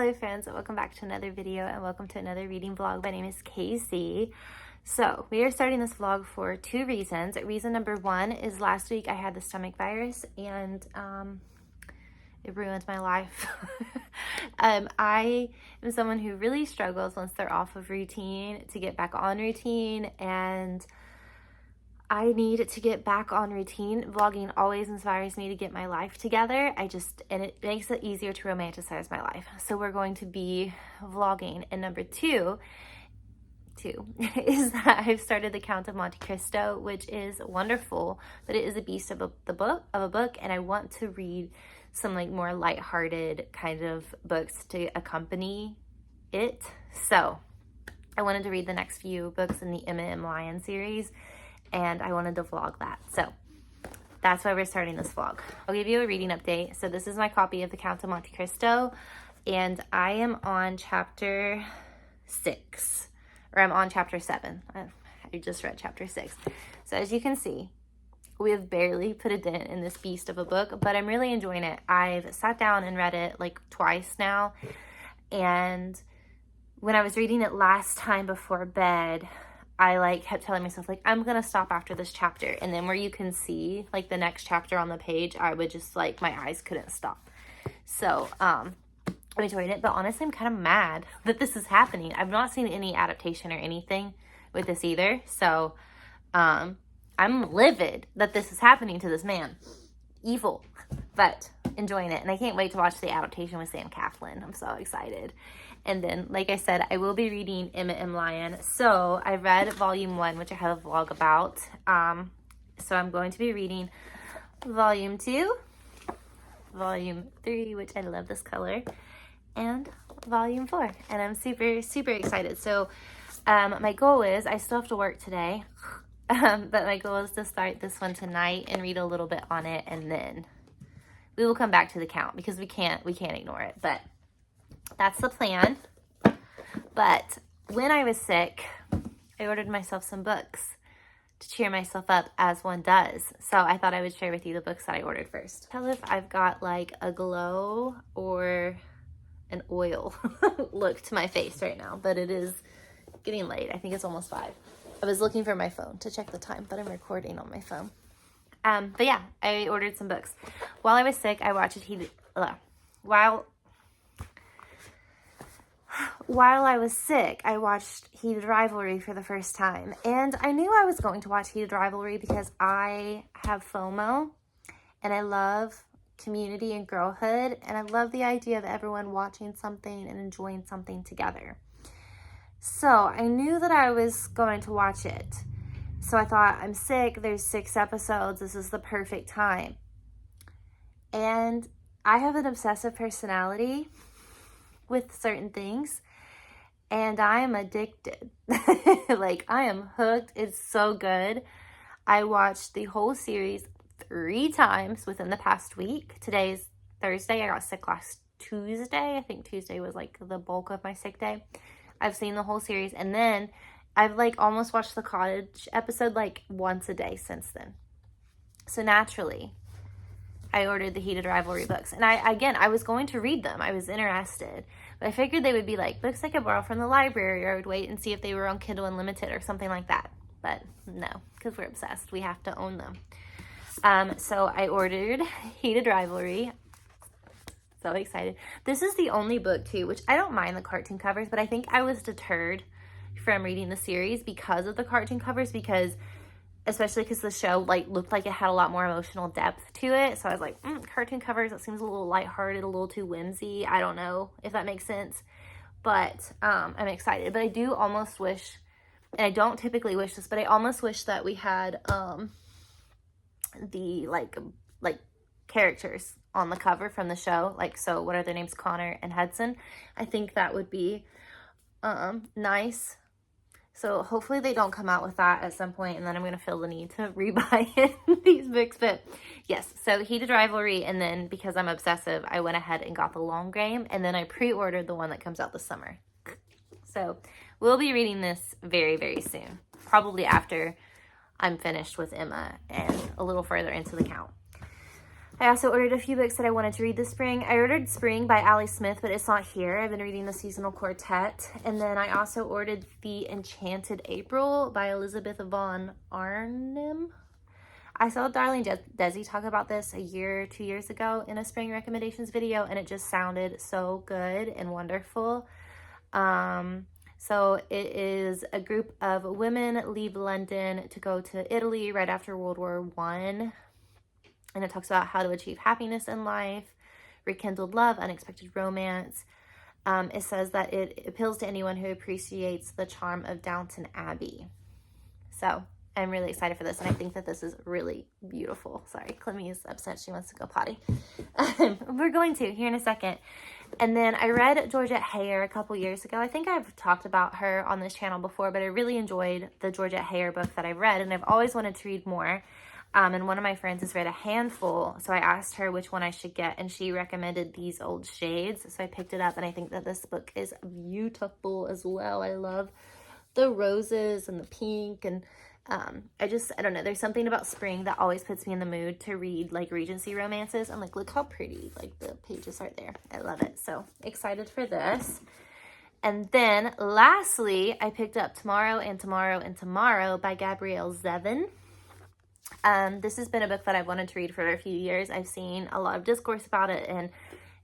Hello friends, welcome back to another video and welcome to another reading vlog. My name is Casey. So we are starting this vlog for two reasons. Reason number one is last week I had the stomach virus and it ruined my life. I am someone who really struggles once they're off of routine to get back on routine, and I need to get back on routine. Vlogging always inspires me to get my life together. And it makes it easier to romanticize my life. So we're going to be vlogging. And number two is that I've started the Count of Monte Cristo, which is wonderful, but it is a beast of a book, and I want to read some like more lighthearted kind of books to accompany it. So I wanted to read the next few books in the Emma M. Lyon series, and I wanted to vlog that. So that's why we're starting this vlog. I'll give you a reading update. So this is my copy of the Count of Monte Cristo, and I am on chapter 6, or I'm on chapter 7. I just read chapter 6. So as you can see, we have barely put a dent in this beast of a book, but I'm really enjoying it. I've sat down and read it like twice now, and when I was reading it last time before bed, I kept telling myself I'm gonna stop after this chapter, and then where you can see the next chapter on the page, I would just my eyes couldn't stop. So I'm enjoying it, but honestly I'm kind of mad that this is happening. I've not seen any adaptation or anything with this either, so I'm livid that this is happening to this man. Evil, but enjoying it, and I can't wait to watch the adaptation with Sam Claflin. I'm so excited. And then, like I said, I will be reading Emma M. Lyon. So I read volume 1, which I have a vlog about. So I'm going to be reading volume 2, volume 3, which I love this color, and volume 4. And I'm super, super excited. So my goal is, I still have to work today, but my goal is to start this one tonight and read a little bit on it, and then we will come back to the count because we can't ignore it. But that's the plan. But when I was sick, I ordered myself some books to cheer myself up, as one does. So I thought I would share with you the books that I ordered first. Tell if I've got a glow or an oil look to my face right now, but it is getting late. I think it's almost 5. I was looking for my phone to check the time, but I'm recording on my phone. But yeah, I ordered some books. While I was sick, I watched While I was sick, I watched Heated Rivalry for the first time. And I knew I was going to watch Heated Rivalry because I have FOMO, and I love community and girlhood, and I love the idea of everyone watching something and enjoying something together. So I knew that I was going to watch it. So I thought, I'm sick, there's 6 episodes, this is the perfect time. And I have an obsessive personality with certain things, and I am addicted. I am hooked. It's so good. I watched the whole series 3 times within the past week. Today's Thursday. I got sick last Tuesday. I think Tuesday was the bulk of my sick day. I've seen the whole series, and then I've almost watched the cottage episode once a day since then. So naturally, I ordered the Heated Rivalry books. And I was going to read them. I was interested. But I figured they would be books I could borrow from the library, or I would wait and see if they were on Kindle Unlimited or something like that. But no, because we're obsessed. We have to own them. So I ordered Heated Rivalry. So excited. This is the only book, too, which I don't mind the cartoon covers, but I think I was deterred from reading the series because of the cartoon covers, especially because the show looked like it had a lot more emotional depth to it. So I was cartoon covers, that seems a little lighthearted, a little too whimsy. I don't know if that makes sense, but I'm excited. But I do almost wish, and I don't typically wish this, but I almost wish that we had the characters on the cover from the show. So what are their names? Connor and Hudson. I think that would be nice. So hopefully they don't come out with that at some point, and then I'm going to feel the need to rebuy these books. But yes, so Heated Rivalry, and then because I'm obsessive, I went ahead and got the long game, and then I pre-ordered the one that comes out this summer. So we'll be reading this very, very soon, probably after I'm finished with Emma and a little further into the count. I also ordered a few books that I wanted to read this spring. I ordered Spring by Ali Smith, but it's not here. I've been reading the Seasonal Quartet. And then I also ordered The Enchanted April by Elizabeth Von Arnim. I saw Darling Desi talk about this 2 years ago in a spring recommendations video, and it just sounded so good and wonderful. So it is a group of women leave London to go to Italy right after World War I. And it talks about how to achieve happiness in life, rekindled love, unexpected romance. It says that it appeals to anyone who appreciates the charm of Downton Abbey. So I'm really excited for this, and I think that this is really beautiful. Sorry, Clemmy is upset. She wants to go potty. We're going to here in a second. And then I read Georgette Heyer a couple years ago. I think I've talked about her on this channel before, but I really enjoyed the Georgette Heyer book that I read, and I've always wanted to read more. And one of my friends has read a handful, so I asked her which one I should get, and she recommended These Old Shades. So I picked it up, and I think that this book is beautiful as well. I love the roses and the pink, and I don't know, there's something about spring that always puts me in the mood to read like Regency romances. I'm like, look how pretty like the pages are there. I love it. So excited for this. And then lastly, I picked up Tomorrow and Tomorrow and Tomorrow by Gabrielle Zevin. This has been a book that I've wanted to read for a few years. I've seen a lot of discourse about it, and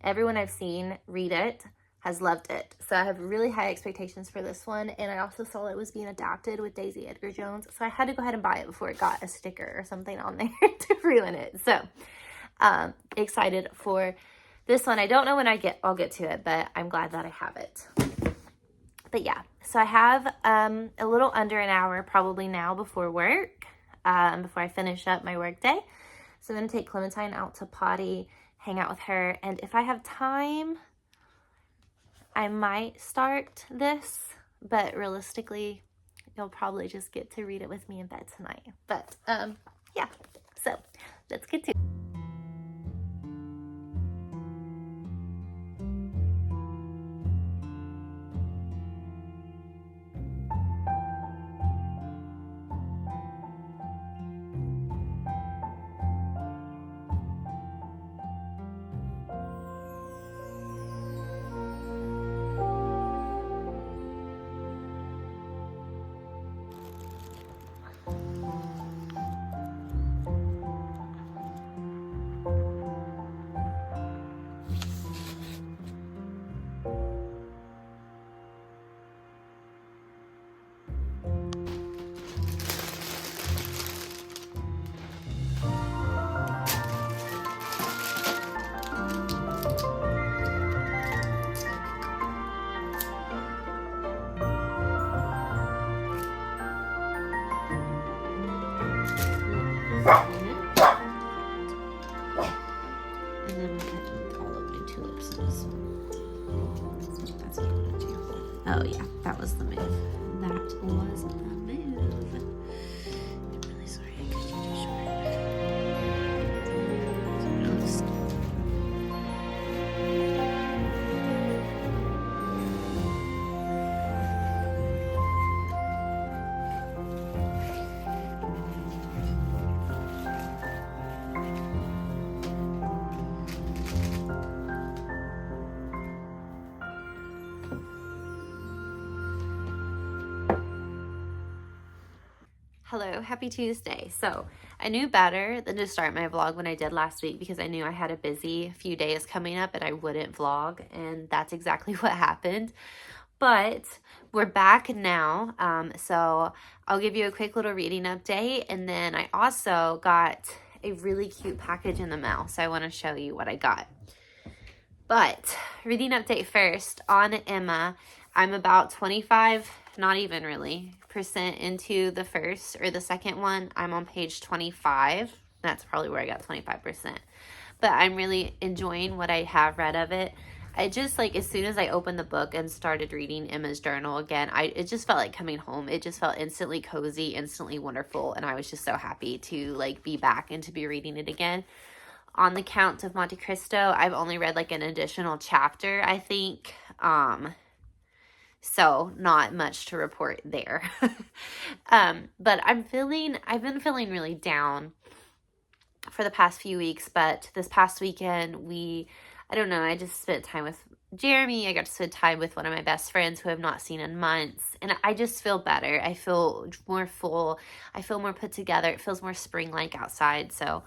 everyone I've seen read it has loved it. So I have really high expectations for this one. And I also saw it was being adapted with Daisy Edgar Jones. So I had to go ahead and buy it before it got a sticker or something on there to ruin it. So excited for this one. I don't know when I'll get to it, but I'm glad that I have it. But yeah, so I have a little under an hour probably now before work, before I finish up my work day. So I'm going to take Clementine out to potty, hang out with her. And if I have time, I might start this, but realistically, you'll probably just get to read it with me in bed tonight. But yeah, so let's get to it. Oh yeah, that was the move. That was the move. I'm really sorry I cut you too short. Hello, happy Tuesday. So I knew better than to start my vlog when I did last week because I knew I had a busy few days coming up and I wouldn't vlog, and that's exactly what happened. But we're back now, so I'll give you a quick little reading update, and then I also got a really cute package in the mail, so I want to show you what I got. But reading update first on Emma. I'm about 25, not even really, percent into the first or the second one. I'm on page 25. That's probably where I got 25%. But I'm really enjoying what I have read of it. I just, like, as soon as I opened the book and started reading Emma's journal again, it just felt like coming home. It just felt instantly cozy, instantly wonderful, and I was just so happy to, like, be back and to be reading it again. On the Count of Monte Cristo, I've only read, like, an additional chapter, I think. So not much to report there. But I've been feeling really down for the past few weeks, but this past weekend I don't know, I just spent time with Jeremy. I got to spend time with one of my best friends who I've not seen in months, and I just feel better. I feel more full. I feel more put together. It feels more spring-like outside, so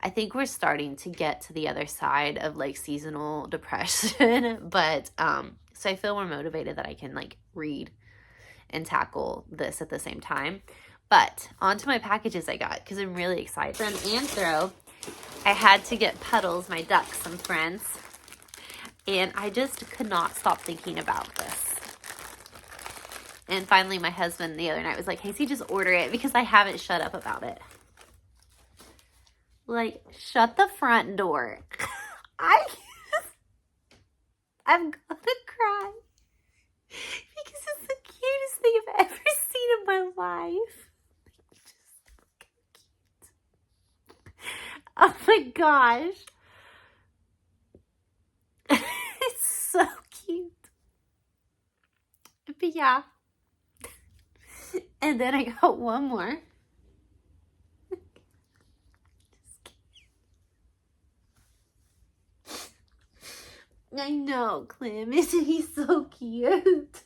I think we're starting to get to the other side of like seasonal depression, but so I feel more motivated that I can like read and tackle this at the same time. But on to my packages I got, because I'm really excited. From Anthro, I had to get Puddles, my duck, some friends. And I just could not stop thinking about this. And finally, my husband the other night was like, Casey, just order it, because I haven't shut up about it. Like, shut the front door. I'm gonna cry. Because it's the cutest thing I've ever seen in my life. Oh my gosh. It's so cute. But yeah. And then I got one more. I know, Clem. Isn't he so cute?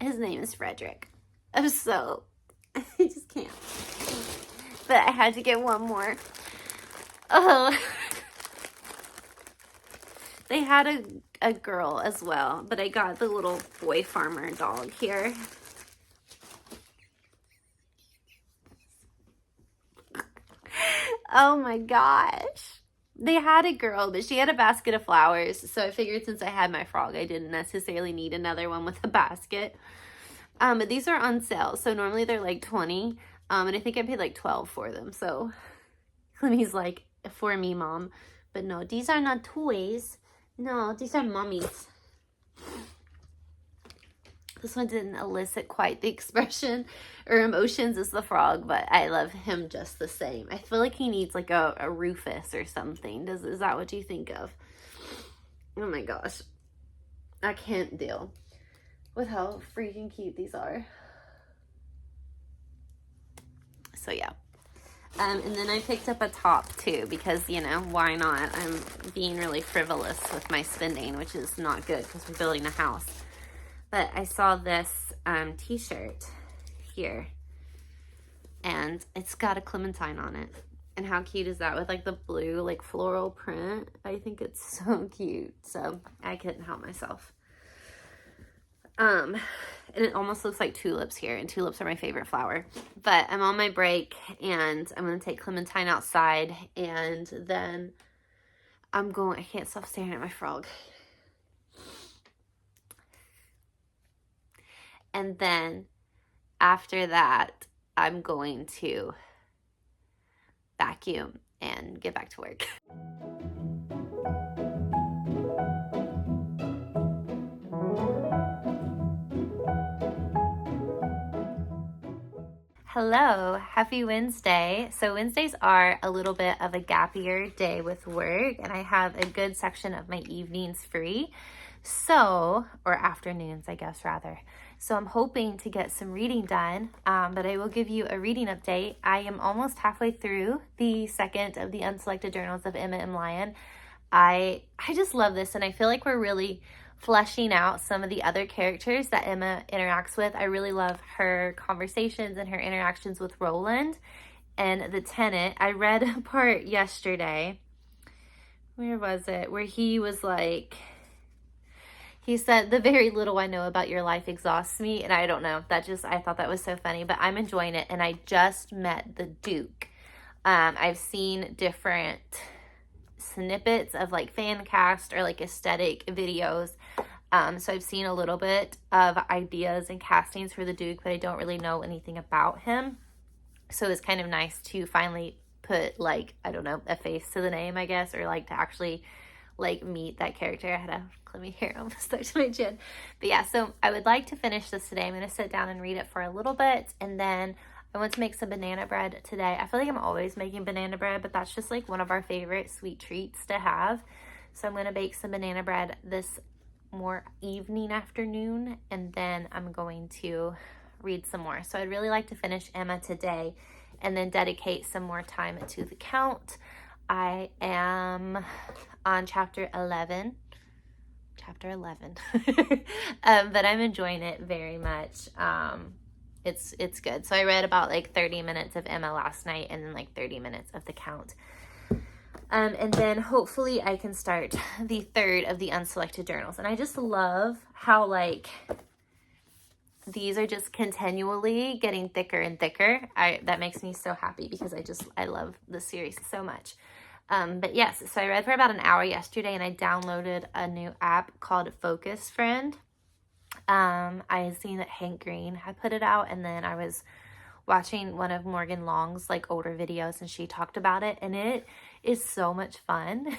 His name is Frederick. I just can't. But I had to get one more. Oh. They had a girl as well, but I got the little boy farmer dog here. Oh my gosh. They had a girl, but she had a basket of flowers, so I figured since I had my frog, I didn't necessarily need another one with a basket. But these are on sale, so normally they're like 20, and I think I paid like 12 for them, so Clemmy's like, for me, Mom. But no, these are not toys. No, these are Mommy's. This one didn't elicit quite the expression or emotions as the frog, but I love him just the same. I feel like he needs like a Rufus or something. Is that what you think of? Oh my gosh. I can't deal with how freaking cute these are. So yeah. And then I picked up a top too, because, you know, why not? I'm being really frivolous with my spending, which is not good because we're building a house. But I saw this t-shirt here, and it's got a clementine on it. And how cute is that with like the blue like floral print? I think it's so cute. So I couldn't help myself. And it almost looks like tulips here, and tulips are my favorite flower. But I'm on my break, and I'm going to take Clementine outside, and then I can't stop staring at my frog. And then after that, I'm going to vacuum and get back to work. Hello, happy Wednesday. So Wednesdays are a little bit of a gappier day with work, and I have a good section of my evenings free. Or afternoons, I guess, rather. So I'm hoping to get some reading done, but I will give you a reading update. I am almost halfway through the second of the Unselected Journals of Emma M. Lyon. I just love this, and I feel like we're really fleshing out some of the other characters that Emma interacts with. I really love her conversations and her interactions with Roland and the tenant. I read a part yesterday. Where was it? Where he was like, he said, "The very little I know about your life exhausts me." And I don't know, I thought that was so funny, but I'm enjoying it. And I just met the Duke. I've seen different snippets of like fan cast or like aesthetic videos. So I've seen a little bit of ideas and castings for the Duke, but I don't really know anything about him. So it's kind of nice to finally put like, I don't know, a face to the name, I guess, or like to actually like meet that character. I had a clammy hair almost stuck to my chin. But yeah, so I would like to finish this today. I'm going to sit down and read it for a little bit, and then I want to make some banana bread today. I feel like I'm always making banana bread, but that's just like one of our favorite sweet treats to have. So I'm going to bake some banana bread this more afternoon, and then I'm going to read some more. So I'd really like to finish Emma today and then dedicate some more time to the count. I am on chapter 11. But I'm enjoying it very much. It's good. So I read about like 30 minutes of Emma last night, and then like 30 minutes of the count. And then hopefully I can start the third of the unselected journals. And I just love how like these are just continually getting thicker and thicker. That makes me so happy because I love the series so much. But yes, so I read for about an hour yesterday, and I downloaded a new app called Focus Friend. I had seen that Hank Green had put it out, and then I was watching one of Morgan Long's like older videos, and she talked about it, and it is so much fun.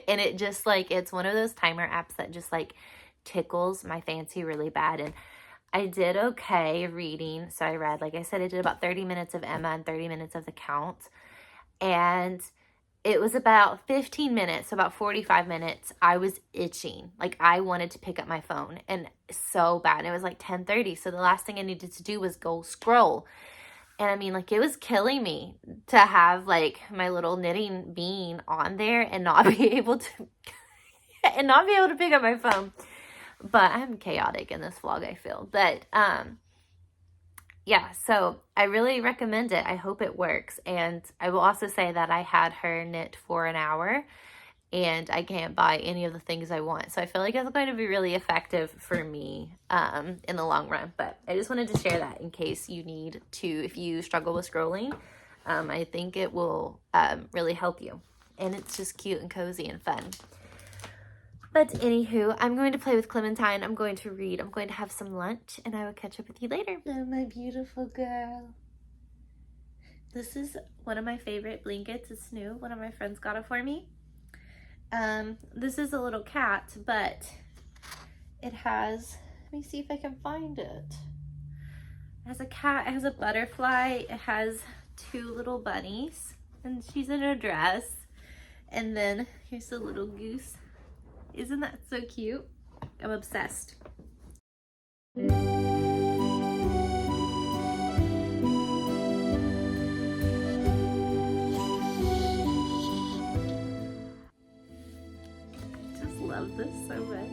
And it just like, it's one of those timer apps that just like tickles my fancy really bad. And I did okay reading. So I read, like I said, I did about 30 minutes of Emma and 30 minutes of the count. And it was about 15 minutes, about 45 minutes, I was itching. Like I wanted to pick up my phone, and so bad. And it was like 10:30. So the last thing I needed to do was go scroll. And I mean, like, it was killing me to have like my little knitting bean on there and not be able to pick up my phone. But I'm chaotic in this vlog, I feel. But yeah, so I really recommend it. I hope it works. And I will also say that I had her knit for an hour, and I can't buy any of the things I want. So I feel like it's going to be really effective for me in the long run. But I just wanted to share that in case you need to, if you struggle with scrolling. I think it will really help you. And it's just cute and cozy and fun. But anywho, I'm going to play with Clementine. I'm going to read. I'm going to have some lunch, and I will catch up with you later. Oh, my beautiful girl. This is one of my favorite blankets. It's new. One of my friends got it for me. This is a little cat, but it has, let me see if I can find it. It has a cat, it has a butterfly, it has two little bunnies, and she's in a dress. And then here's a little goose. Isn't that so cute? I'm obsessed. Love this so much.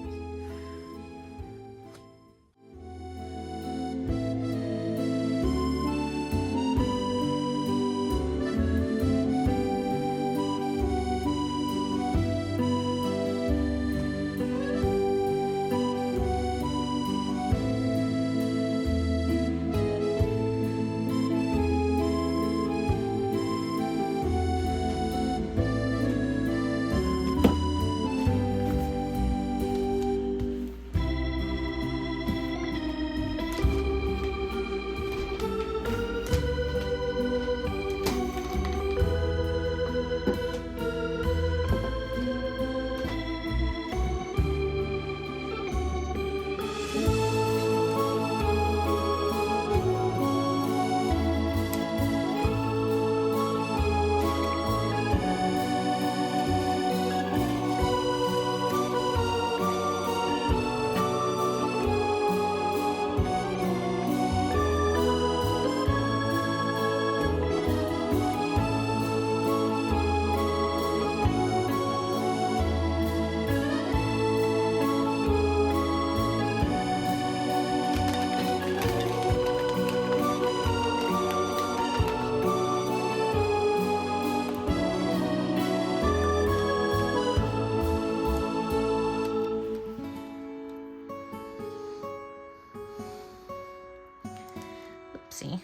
Oopsie.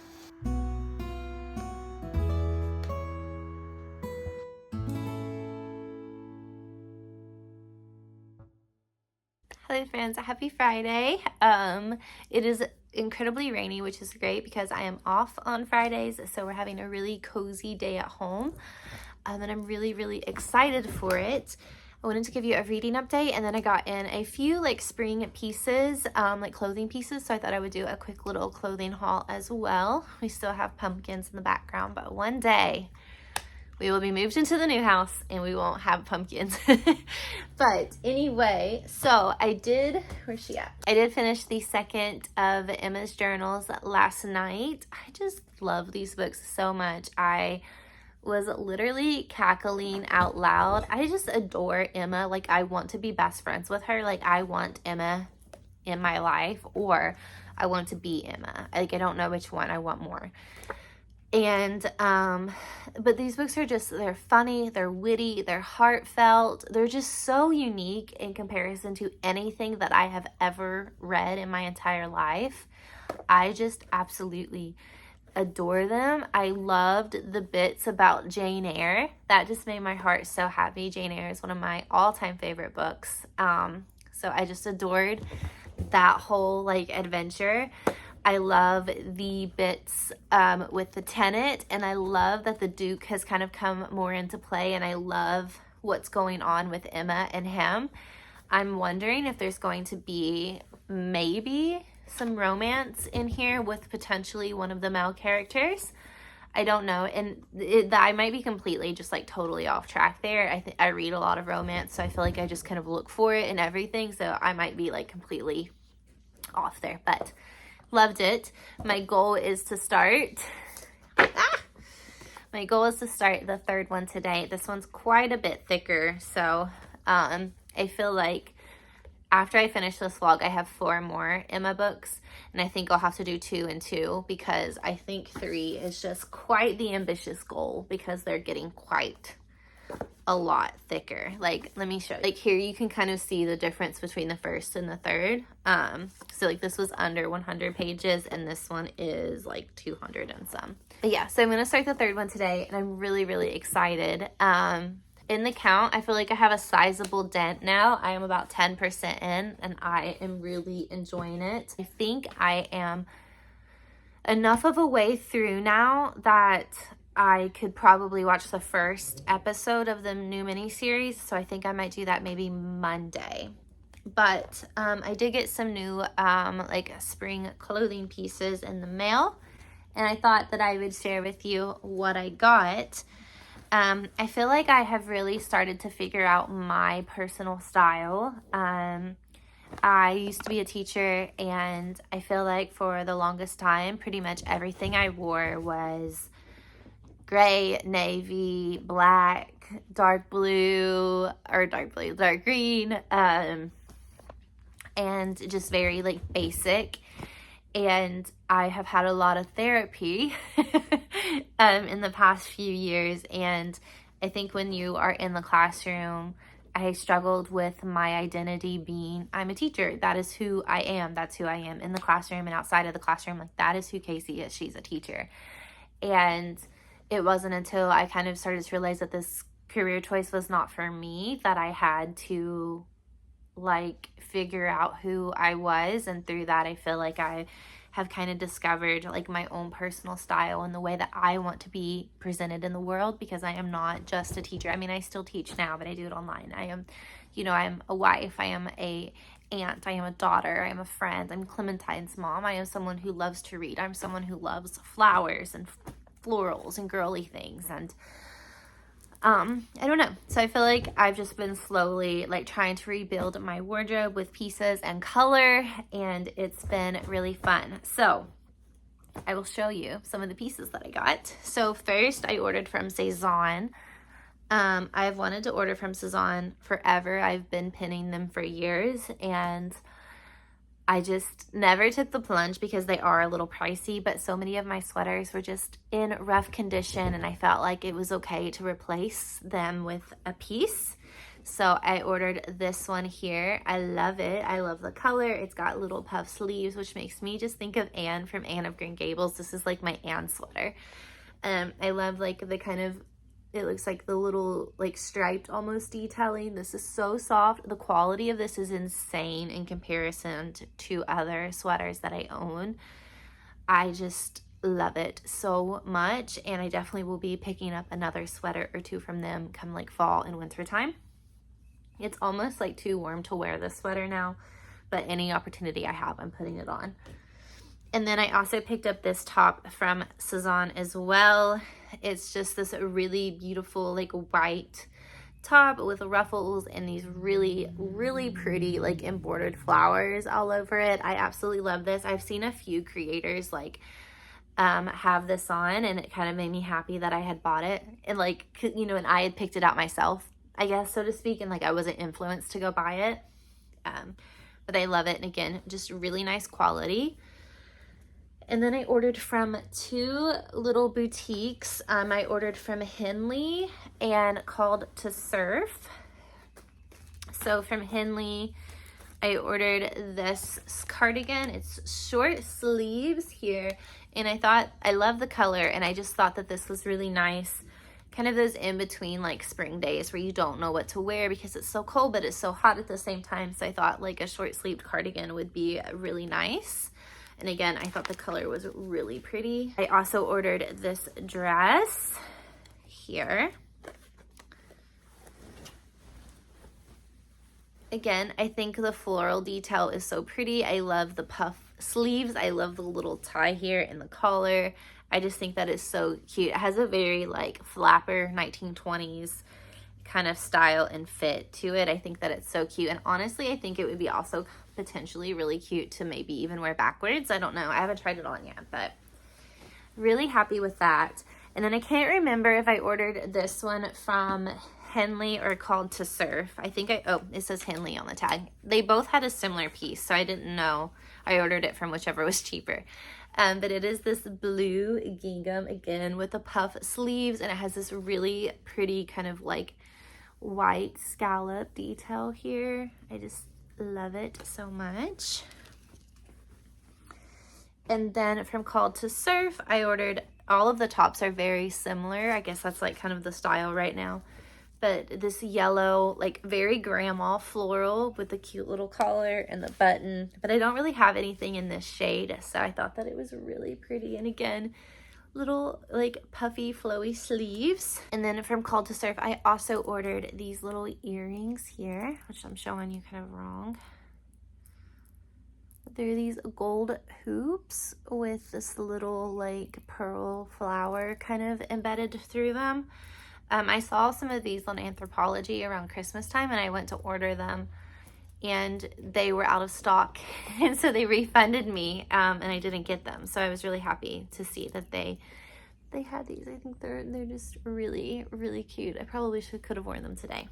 Hello friends, happy Friday. It is incredibly rainy, which is great because I am off on Fridays, so we're having a really cozy day at home, and I'm really excited for it. I wanted to give you a reading update, and then I got in a few like spring pieces, like clothing pieces, so I thought I would do a quick little clothing haul as well. We still have pumpkins in the background, but one day we will be moved into the new house and we won't have pumpkins. But anyway, so where's she at? I did finish the second of Emma's journals last night. I just love these books so much. I was literally cackling out loud. I just adore Emma. Like, I want to be best friends with her. Like, I want Emma in my life, or I want to be Emma. Like, I don't know which one I want more. And but these books are just, they're funny, they're witty, they're heartfelt, they're just so unique in comparison to anything that I have ever read in my entire life. I just absolutely adore them. I loved the bits about Jane Eyre. That just made my heart so happy. Jane Eyre is one of my all-time favorite books. So I just adored that whole like adventure. I love the bits with the Tenant, and I love that the Duke has kind of come more into play, and I love what's going on with Emma and him. I'm wondering if there's going to be maybe some romance in here with potentially one of the male characters. I don't know, and I might be completely just like totally off track there. I read a lot of romance, so I feel like I just kind of look for it and everything, so I might be like completely off there, but loved it. My goal is to start my goal is to start the third one today. This one's quite a bit thicker, so I feel like after I finish this vlog, I have 4 more Emma books, and I think I'll have to do 2 and 2 because I think 3 is just quite the ambitious goal because they're getting quite a lot thicker. Like, let me show you. Like, here you can kind of see the difference between the first and the third. So like this was under 100 pages and this one is like 200 and some. But yeah, so I'm gonna start the third one today, and I'm really, really excited. In the count, I feel like I have a sizable dent now. I am about 10% in, and I am really enjoying it. I think I am enough of a way through now that I could probably watch the first episode of the new miniseries, so I think I might do that maybe Monday. But I did get some new like spring clothing pieces in the mail, and I thought that I would share with you what I got. I feel like I have really started to figure out my personal style. I used to be a teacher, and I feel like for the longest time, pretty much everything I wore was gray, navy, black, dark blue, dark green, and just very like basic. And I have had a lot of therapy in the past few years, and I think when you are in the classroom, I struggled with my identity being, I'm a teacher. That is who I am. That's who I am in the classroom and outside of the classroom. Like, that is who Casey is. She's a teacher. And it wasn't until I kind of started to realize that this career choice was not for me that I had to like figure out who I was. And through that, I feel like I have kind of discovered like my own personal style and the way that I want to be presented in the world, because I am not just a teacher. I mean, I still teach now, but I do it online. I am, you know, I'm a wife, I am a aunt, I am a daughter, I am a friend, I'm Clementine's mom, I am someone who loves to read, I'm someone who loves flowers and florals and girly things, and I don't know. So I feel like I've just been slowly like trying to rebuild my wardrobe with pieces and color, and it's been really fun. So I will show you some of the pieces that I got. So first, I ordered from Sézane. I've wanted to order from Sézane forever. I've been pinning them for years, and I just never took the plunge because they are a little pricey, but so many of my sweaters were just in rough condition, and I felt like it was okay to replace them with a piece. So I ordered this one here. I love it. I love the color. It's got little puff sleeves, which makes me just think of Anne from Anne of Green Gables. This is like my Anne sweater. I love like the kind of, it looks like the little like striped almost detailing. This is so soft. The quality of this is insane in comparison to other sweaters that I own. I just love it so much, and I definitely will be picking up another sweater or two from them come like fall and winter time. It's almost like too warm to wear this sweater now, but any opportunity I have, I'm putting it on. And then I also picked up this top from Sézane as well. It's just this really beautiful like white top with ruffles and these really, really pretty like embroidered flowers all over it. I absolutely love this. I've seen a few creators like have this on, and it kind of made me happy that I had bought it, and like, you know, and I had picked it out myself, I guess, so to speak, and like I wasn't influenced to go buy it. But I love it, and again, just really nice quality. And then I ordered from two little boutiques. I ordered from Henley and Called to Surf. So from Henley, I ordered this cardigan. It's short sleeves here, and I love the color, and I just thought that this was really nice. Kind of those in between like spring days where you don't know what to wear because it's so cold, but it's so hot at the same time. So I thought like a short sleeved cardigan would be really nice. And again, I thought the color was really pretty. I also ordered this dress here. Again, I think the floral detail is so pretty. I love the puff sleeves. I love the little tie here and the collar. I just think that is so cute. It has a very like flapper 1920s kind of style and fit to it. I think that it's so cute. And honestly, I think it would be also potentially really cute to maybe even wear backwards. I don't know. I haven't tried it on yet, but really happy with that. And then I can't remember if I ordered this one from Henley or Called to Surf. I think it says Henley on the tag. They both had a similar piece, so I didn't know. I ordered it from whichever was cheaper. But it is this blue gingham, again, with the puff sleeves, and it has this really pretty kind of like white scallop detail here. I just love it so much. And then from Called to Surf, I ordered, all of the tops are very similar. I guess that's like kind of the style right now. But this yellow, like very grandma floral with the cute little collar and the button. But I don't really have anything in this shade, so I thought that it was really pretty. And again, little like puffy flowy sleeves. And then from Called to Surf, I also ordered these little earrings here, which I'm showing you kind of wrong. They're these gold hoops with this little like pearl flower kind of embedded through them. I saw some of these on Anthropologie around Christmas time, and I went to order them, and they were out of stock, and so they refunded me, and I didn't get them. So I was really happy to see that they had these. I think they're just really, really cute. I probably could have worn them today.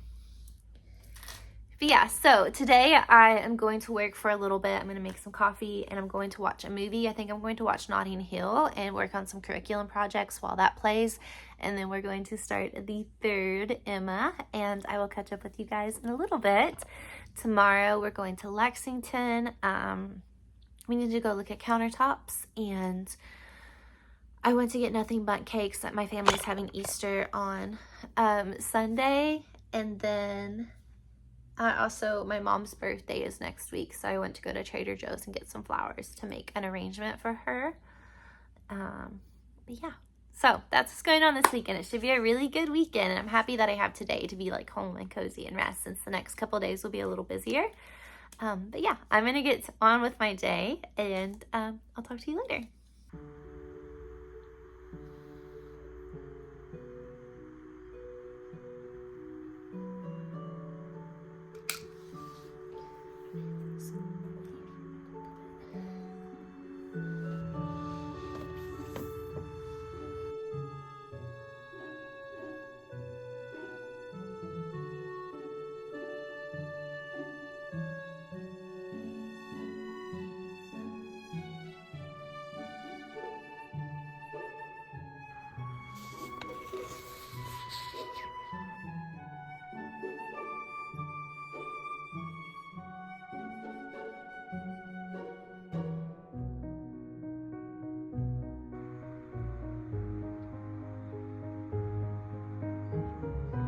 But yeah, so today I am going to work for a little bit. I'm going to make some coffee, and I'm going to watch a movie. I think I'm going to watch Notting Hill and work on some curriculum projects while that plays. And then we're going to start the third Emma, and I will catch up with you guys in a little bit. Tomorrow we're going to Lexington. We need to go look at countertops, and I went to get nothing but cakes. My family's having Easter on Sunday, and then my mom's birthday is next week, so I went to go to Trader Joe's and get some flowers to make an arrangement for her. But yeah, so that's what's going on this weekend. It should be a really good weekend, and I'm happy that I have today to be like home and cozy and rest, since the next couple days will be a little busier. But yeah, I'm gonna get on with my day, and I'll talk to you later.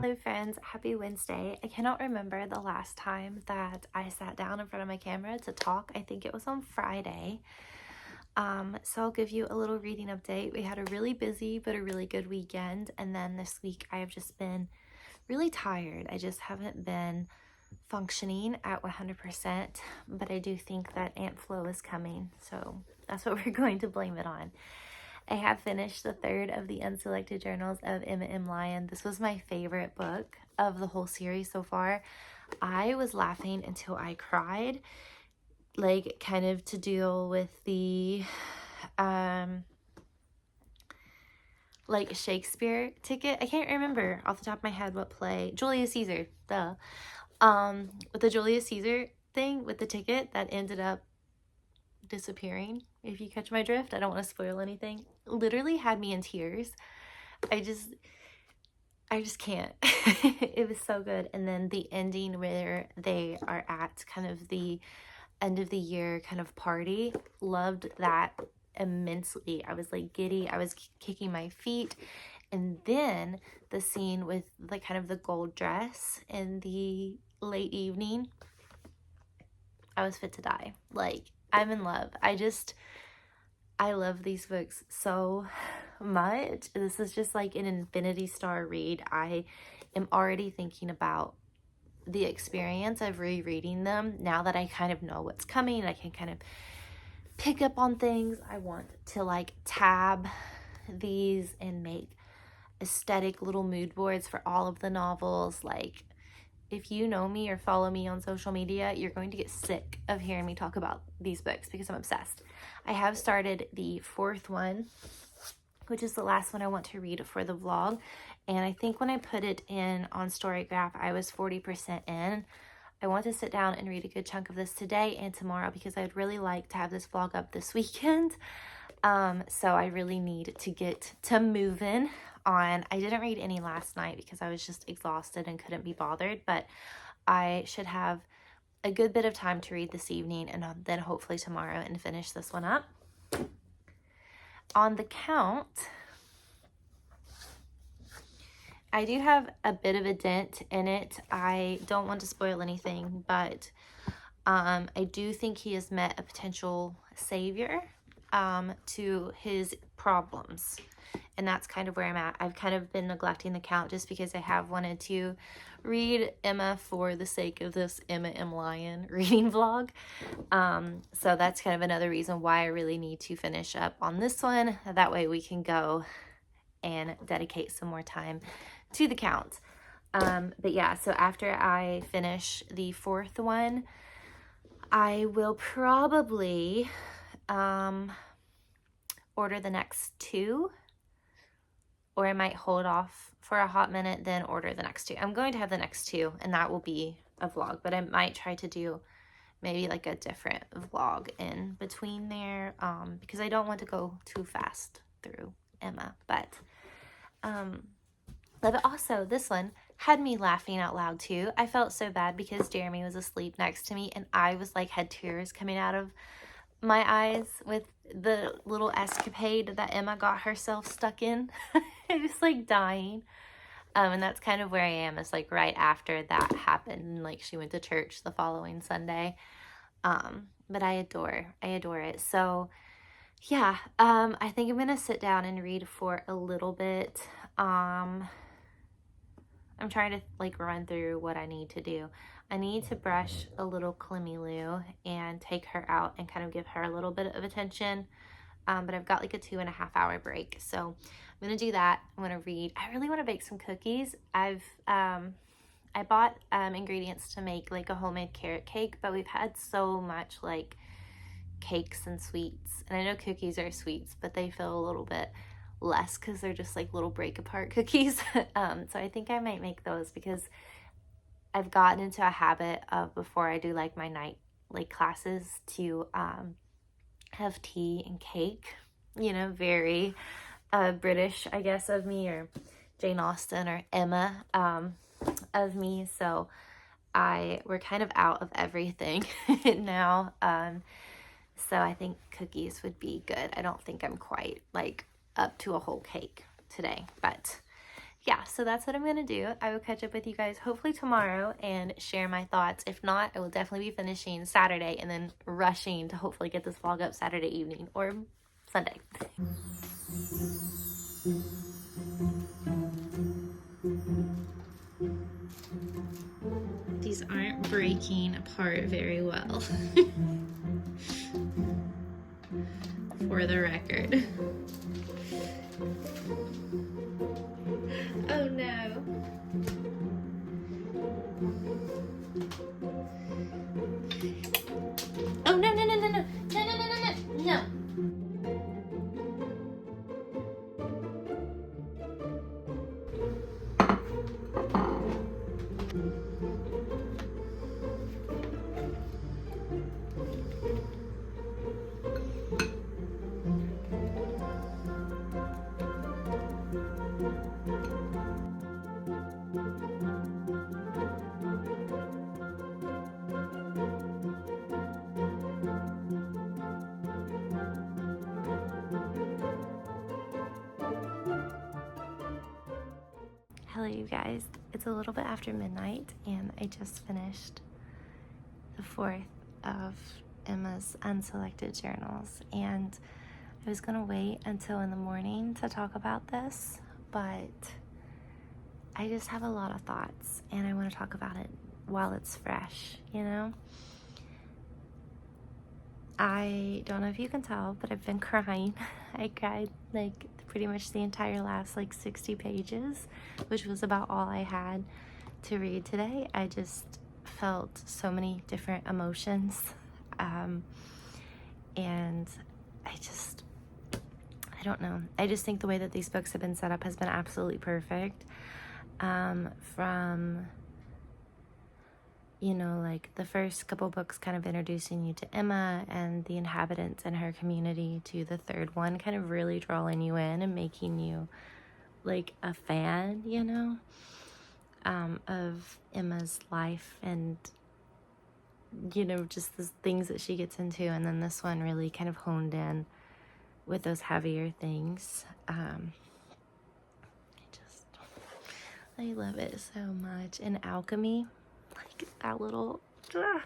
Hello friends, happy Wednesday. I cannot remember the last time that I sat down in front of my camera to talk. I think it was on Friday. So I'll give you a little reading update. We had a really busy but a really good weekend, and then this week I have just been really tired. I just haven't been functioning at 100%, but I do think that Aunt Flo is coming, so that's what we're going to blame it on. I have finished the third of the Unselected Journals of Emma M. Lyon. This was my favorite book of the whole series so far. I was laughing until I cried, like kind of to deal with the like Shakespeare ticket. I can't remember off the top of my head what play. Julius Caesar, duh. With the Julius Caesar thing with the ticket that ended up disappearing, if you catch my drift. I don't want to spoil anything. Literally had me in tears. I just can't. It was so good. And then the ending where they are at kind of the end of the year kind of party, loved that immensely. I was like giddy. I was kicking my feet. And then the scene with the kind of the gold dress in the late evening, I was fit to die. Like, I'm in love. I love these books so much. This is just like an Infinity Star read. I am already thinking about the experience of rereading them now that I kind of know what's coming. I can kind of pick up on things. I want to like tab these and make aesthetic little mood boards for all of the novels. Like, if you know me or follow me on social media, you're going to get sick of hearing me talk about these books because I'm obsessed. I have started the fourth one, which is the last one I want to read for the vlog. And I think when I put it in on Storygraph, I was 40% in. I want to sit down and read a good chunk of this today and tomorrow because I'd really like to have this vlog up this weekend. So I really need to get to moving on. I didn't read any last night because I was just exhausted and couldn't be bothered, but I should have a good bit of time to read this evening and then hopefully tomorrow and finish this one up. On the count, I do have a bit of a dent in it. I don't want to spoil anything, but I do think he has met a potential savior to his problems. And that's kind of where I'm at. I've kind of been neglecting the count just because I have wanted to read Emma for the sake of this Emma M. Lyon reading vlog. So that's kind of another reason why I really need to finish up on this one. That way we can go and dedicate some more time to the count. But yeah, so after I finish the fourth one, I will probably order the next two, or I might hold off for a hot minute, then order the next two. I'm going to have the next two, and that will be a vlog, but I might try to do maybe like a different vlog in between there, because I don't want to go too fast through Emma. But also, this one had me laughing out loud too. I felt so bad because Jeremy was asleep next to me, and I was like, had tears coming out of my eyes with the little escapade that Emma got herself stuck in. I was like dying. And that's kind of where I am. It's like right after that happened, like she went to church the following Sunday. But I adore it. So yeah, I think I'm gonna sit down and read for a little bit. I'm trying to like run through what I need to do. I need to brush a little Clemmy Lou and take her out and kind of give her a little bit of attention. But I've got like a 2.5 hour break. So I'm going to do that. I'm going to read. I really want to bake some cookies. I bought ingredients to make like a homemade carrot cake, but we've had so much like cakes and sweets. And I know cookies are sweets, but they feel a little bit less because they're just like little break apart cookies. So I think I might make those because I've gotten into a habit of, before I do like my night like classes, to have tea and cake, you know, very British, I guess, of me, or Jane Austen or Emma of me. So we're kind of out of everything now. So I think cookies would be good. I don't think I'm quite like up to a whole cake today, but yeah, so that's what I'm going to do. I will catch up with you guys hopefully tomorrow and share my thoughts. If not, I will definitely be finishing Saturday and then rushing to hopefully get this vlog up Saturday evening or Sunday. These aren't breaking apart very well, for the record. Oh no. Oh no no no no no no no no no no no. Hello, you guys. It's a little bit after midnight, and I just finished the fourth of Emma's unselected journals. And I was going to wait until in the morning to talk about this, but I just have a lot of thoughts, and I want to talk about it while it's fresh, you know? I don't know if you can tell, but I've been crying. I cried like pretty much the entire last like 60 pages, which was about all I had to read today. I just felt so many different emotions. And I don't know. I just think the way that these books have been set up has been absolutely perfect. From, you know, like the first couple books kind of introducing you to Emma and the inhabitants and her community, to the third one kind of really drawing you in and making you like a fan, you know, of Emma's life and, you know, just the things that she gets into. And then this one really kind of honed in with those heavier things. I love it so much. And alchemy, like that little, I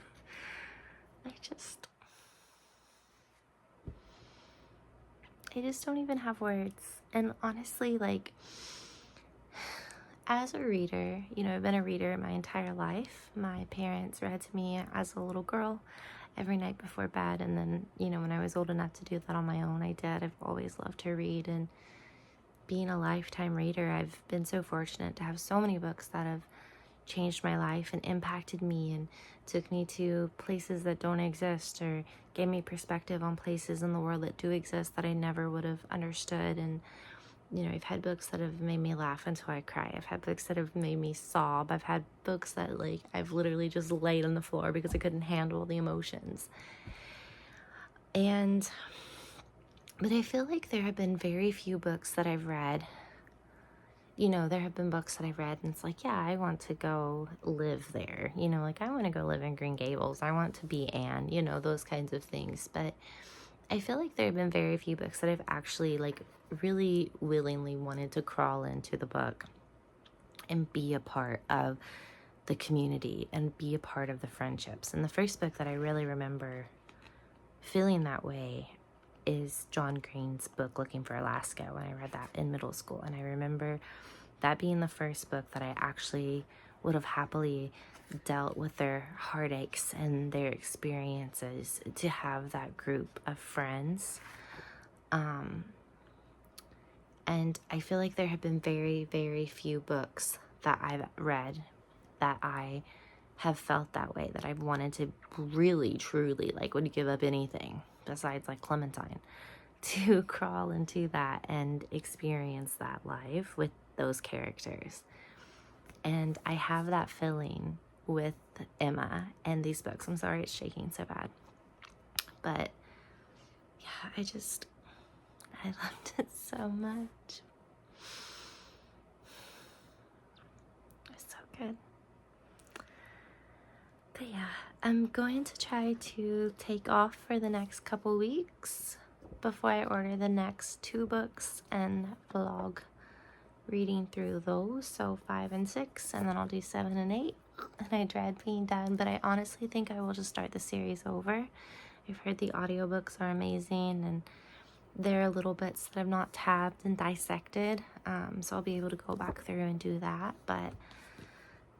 just don't even have words. And honestly, like, as a reader, you know, I've been a reader my entire life. My parents read to me as a little girl every night before bed. And then, you know, when I was old enough to do that on my own, I did. I've always loved to read. And being a lifetime reader, I've been so fortunate to have so many books that have changed my life and impacted me and took me to places that don't exist, or gave me perspective on places in the world that do exist that I never would have understood. And, you know, I've had books that have made me laugh until I cry. I've had books that have made me sob. I've had books that, like, I've literally just laid on the floor because I couldn't handle the emotions. But I feel like there have been very few books that I've read. You know, there have been books that I've read and it's like, yeah, I want to go live there. You know, like I want to go live in Green Gables. I want to be Anne, you know, those kinds of things. But I feel like there have been very few books that I've actually like really willingly wanted to crawl into the book and be a part of the community and be a part of the friendships. And the first book that I really remember feeling that way is John Green's book, Looking for Alaska, when I read that in middle school. And I remember that being the first book that I actually would have happily dealt with their heartaches and their experiences, to have that group of friends. And I feel like there have been very, very few books that I've read that I have felt that way, that I've wanted to really, truly, like, would give up anything besides like Clementine to crawl into that and experience that life with those characters. And I have that feeling with Emma and these books. I'm sorry it's shaking so bad. But yeah, I loved it so much. It was so good. But yeah, I'm going to try to take off for the next couple weeks before I order the next 2 books and vlog reading through those. So 5 and 6, and then I'll do 7 and 8. And I dread being done, but I honestly think I will just start the series over. I've heard the audiobooks are amazing, and there are little bits that I've not tabbed and dissected. So I'll be able to go back through and do that. But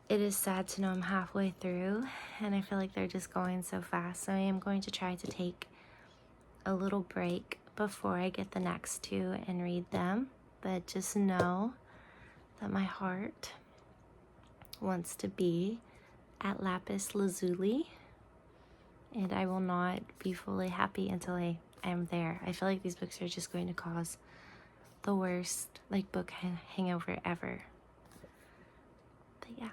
it is sad to know I'm halfway through, and I feel like they're just going so fast. So I am going to try to take a little break before I get the next 2 and read them. but just know that my heart wants to be at Lapis Lazuli, and I will not be fully happy until I am there. I feel like these books are just going to cause the worst like book hangover ever. But yeah.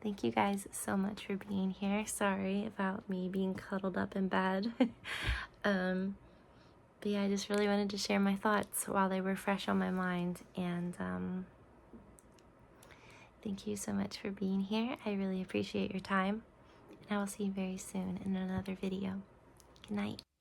Thank you guys so much for being here. Sorry about me being cuddled up in bed. But yeah, I just really wanted to share my thoughts while they were fresh on my mind. And thank you so much for being here. I really appreciate your time. And I will see you very soon in another video. Good night.